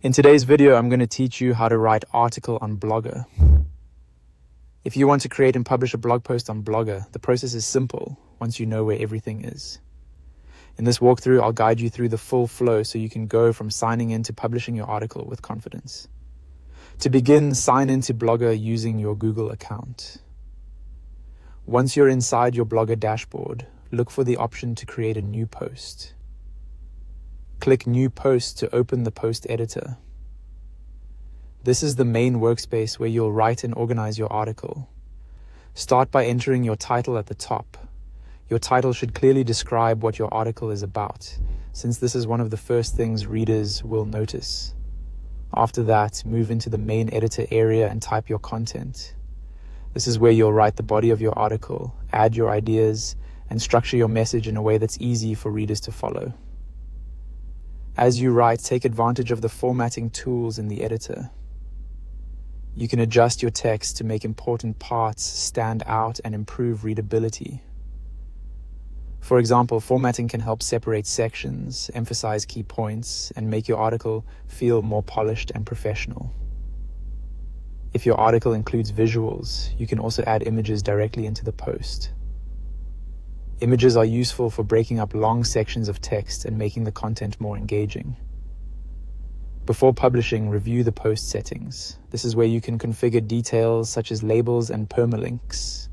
In today's video, I'm going to teach you how to write article on Blogger. If you want to create and publish a blog post on Blogger, the process is simple once you know where everything is. In this walkthrough, I'll guide you through the full flow so you can go from signing in to publishing your article with confidence. To begin, sign into Blogger using your Google account. Once you're inside your Blogger dashboard, look for the option to create a new post. Click New Post to open the post editor. This is the main workspace where you'll write and organize your article. Start by entering your title at the top. Your title should clearly describe what your article is about, since this is one of the first things readers will notice. After that, move into the main editor area and type your content. This is where you'll write the body of your article, add your ideas, and structure your message in a way that's easy for readers to follow. As you write, take advantage of the formatting tools in the editor. You can adjust your text to make important parts stand out and improve readability. For example, formatting can help separate sections, emphasize key points, and make your article feel more polished and professional. If your article includes visuals, you can also add images directly into the post. Images are useful for breaking up long sections of text and making the content more engaging. Before publishing, review the post settings. This is where you can configure details such as labels and permalinks.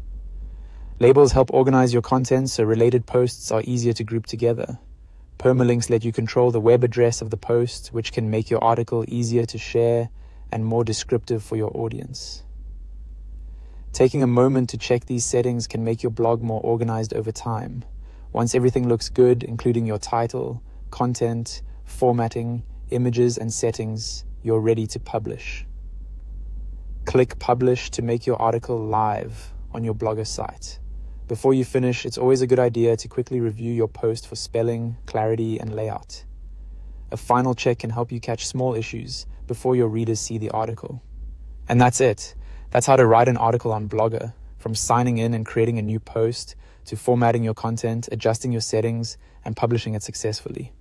Labels help organize your content so related posts are easier to group together. Permalinks let you control the web address of the post, which can make your article easier to share and more descriptive for your audience. Taking a moment to check these settings can make your blog more organized over time. Once everything looks good, including your title, content, formatting, images, and settings, you're ready to publish. Click Publish to make your article live on your Blogger site. Before you finish, it's always a good idea to quickly review your post for spelling, clarity, and layout. A final check can help you catch small issues before your readers see the article. And that's it. That's how to write an article on Blogger, from signing in and creating a new post, to formatting your content, adjusting your settings, and publishing it successfully.